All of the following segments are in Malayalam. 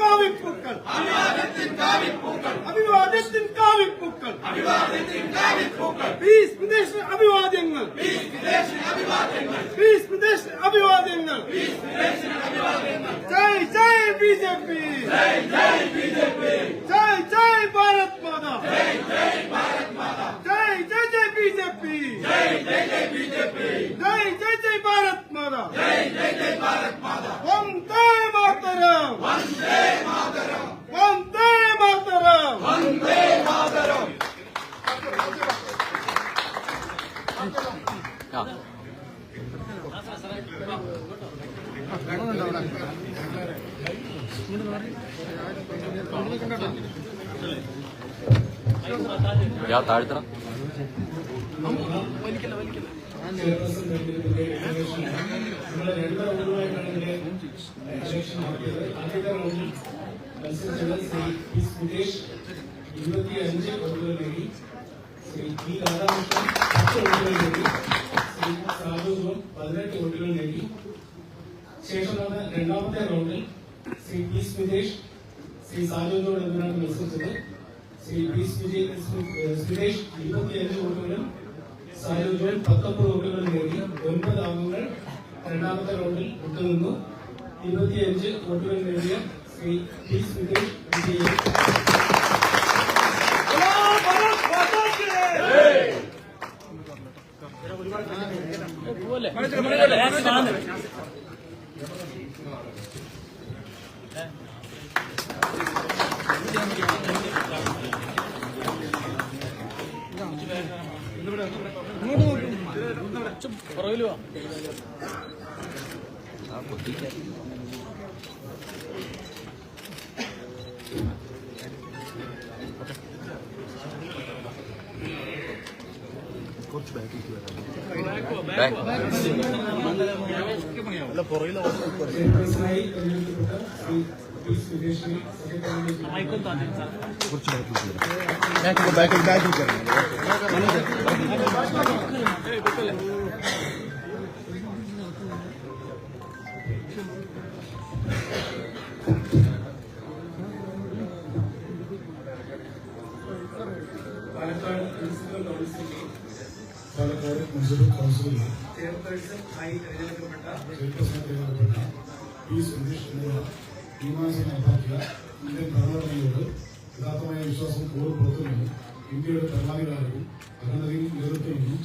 കാവിപ്പൂക്കൾ അഭിവാദ്യത്തിൻ കാവിപ്പൂക്കൾ പീസ് വിദേശ അഭിവാദ്യങ്ങൾ പീസ് വിദേശ അഭിവാദ്യങ്ങൾ ജയ് ജയ് ബിജെപി ജയ് ജയ് ഭാരത് മാതാ ജയ് ജയ് ജയ് ബിജെപി ജയ് ജയ് ജയ് ഭാരത് മാതാ വന്ദേ മാതരം വന്ദേ മാതരം വന്ദേ മാതരം വന്ദേ മാതരം. താഴ്ത്തണം ശ്രീ പി സുരേഷ് 25 വോട്ടുകൾ നേടി. ശ്രീ പി രാധാകൃഷ്ണൻ 10 വോട്ടുകൾ നേടി. ശ്രീ സാബുവും 18 വോട്ടുകൾ നേടി. ശേഷം നടന്ന രണ്ടാമത്തെ റൗണ്ടിൽ ശ്രീ പി സുരേഷ് ശ്രീ സാജുവിനോട് എന്തിനാണ് മത്സരിച്ചത്. ശ്രീ പി സുരേഷ് 25 വോട്ടുകളും സാജുവിനോട് 19 വോട്ടുകൾ നേടി. 9 അംഗങ്ങൾ രണ്ടാമത്തെ റൗണ്ടിൽ വിട്ടുനിന്നു. 25 വോട്ടുകൾ നേടിയ ശ്രീ പി സുരേഷ് വിജയി. പുറകിലുവാ പാലക്കാട് മുനിസിപ്പൽ കൗൺസിലിലെ പാലക്കാട് മുനിസിപ്പൽ കൗൺസിലിലെ ചെയർപേഴ്സണായി തിരഞ്ഞെടുക്കപ്പെട്ട പി സുരേഷ് എന്നിവർ തീരുമാനം നടപ്പാക്കിയ ഇന്ത്യൻ ഭരണഘടനയോട് യഥാർത്ഥമായ വിശ്വാസം പുറത്തുനിന്നും ഇന്ത്യയുടെ ഭരണാധികാരവും അഖണ്ഡതയും നേതൃത്വവും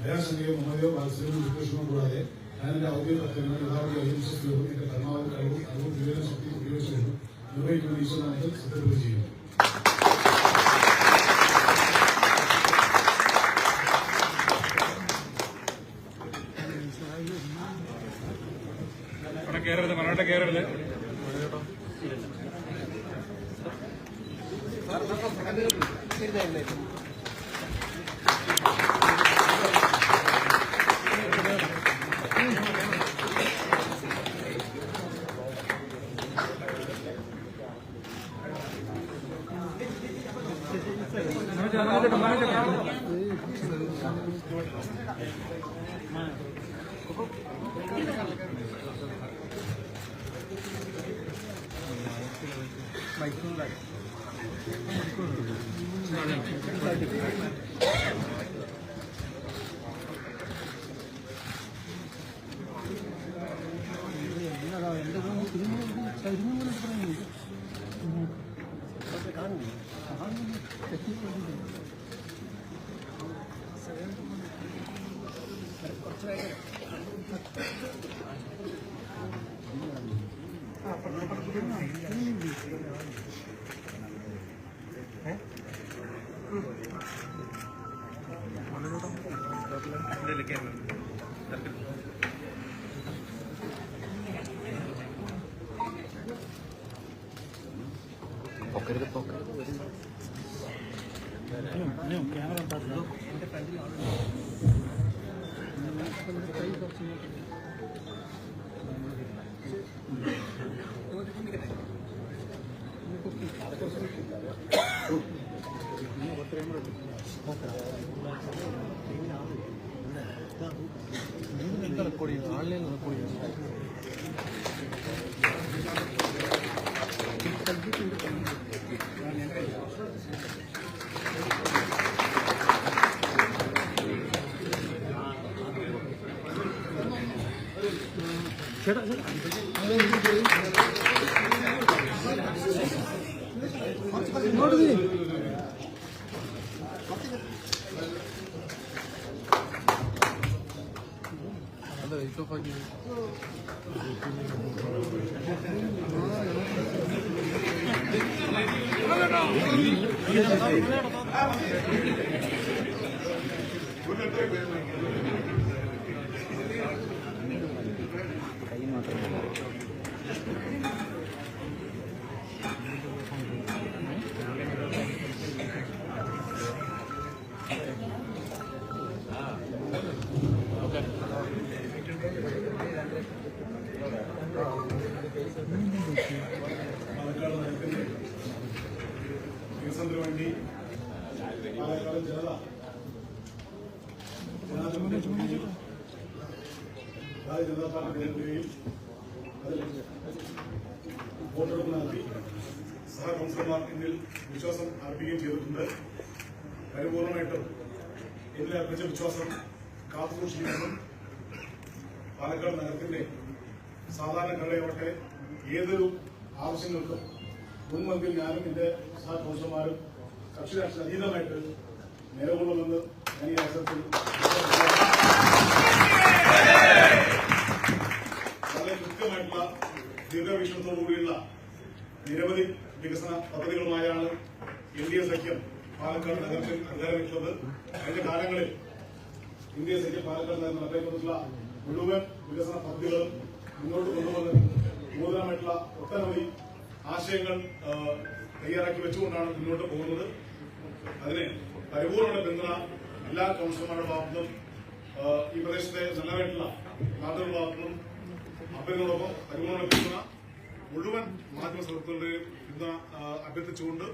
ദയാശങ്കയോ മമതയോ വാത്സല്യവും വിദ്വേഷമോ കൂടാതെ ഞാൻ എന്റെ ഔദ്യോഗിക കർത്തവ്യങ്ങൾ യഥാർത്ഥ വിശ്വസിക്കുകയും എന്റെ പരമാവധി കഴിവും അറിവും വിവേചന ശക്തി ഉപയോഗിച്ചുകൊണ്ട് നിർവഹിക്കുന്ന ഈശ്വരനായിട്ട് സത്യപ്രതിജ്ഞ ചെയ്യുന്നു. മലയാളം കേരളത്തില് ആൺലൈനിൽ പാലക്കാട് നഗരത്തിന്റെ വികസനത്തിന് വേണ്ടി പാലക്കാട് ജനതാ പാർട്ടി തിരഞ്ഞെടുക്കുകയും അതിൽ വോട്ടെടുപ്പ് നടത്തി സഹ കൗൺസിലർമാർ എന്നിൽ വിശ്വാസം അർപ്പിക്കുകയും ചെയ്തിട്ടുണ്ട്. പരിപൂർണമായിട്ടും എന്നിൽ അർപ്പിച്ച വിശ്വാസം കാത്തുസൂക്ഷിക്കുമെന്നും പാലക്കാട് നഗരത്തിന്റെ സാധാരണക്കാരാവട്ടെ ഏതൊരു ആവശ്യങ്ങൾക്കും മുൻപന്തിൽ ഞാനും എന്റെ സഹ കൗൺസിലർമാരും കക്ഷി രാഷ്ട്രീയ അതീതമായിട്ട് നിലകൊള്ളുമെന്ന് ഞാൻ ഈ അവസരത്തിൽ വളരെ കൃത്യമായിട്ടുള്ള ദീർഘവീക്ഷണത്തോടുകൂടിയുള്ള നിരവധി വികസന പദ്ധതികളുമായാണ് NDA സഖ്യം പാലക്കാട് നഗരത്തിൽ അധികാരമിട്ടുള്ളത്. കഴിഞ്ഞ കാലങ്ങളിൽ NDA സഖ്യം പാലക്കാട് നഗരം നടത്തിയിട്ടുള്ള മുഴുവൻ വികസന പദ്ധതികളും മുന്നോട്ട് കൊണ്ടുവന്ന് നൂതനമായിട്ടുള്ള ഒട്ടനവധി ആശയങ്ങൾ തയ്യാറാക്കി വെച്ചുകൊണ്ടാണ് മുന്നോട്ട് പോകുന്നത്. അതിന് പരിപൂർണ്ണ പിന്തുണ എല്ലാ കൗൺസിലർമാരുടെ ഭാഗത്തുനിന്നും ഈ പ്രദേശത്തെ നല്ലതായിട്ടുള്ള നാട്ടുകളുടെ ഭാഗത്തുനിന്നും അഭ്യർത്ഥനയോടൊപ്പം പരിപൂർണ്ണ പിന്തുണ മുഴുവൻ മാധ്യമ സുഹൃത്തുക്കളുടെയും പിന്തുണ അഭ്യർത്ഥിച്ചുകൊണ്ട്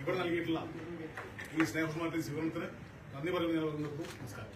ഇവിടെ നൽകിയിട്ടുള്ള ഈ സ്നേഹമായിട്ട് സ്വീകരണത്തിന് നന്ദി പറയുന്ന ഞാൻ നിർത്തുന്നു. നമസ്കാരം.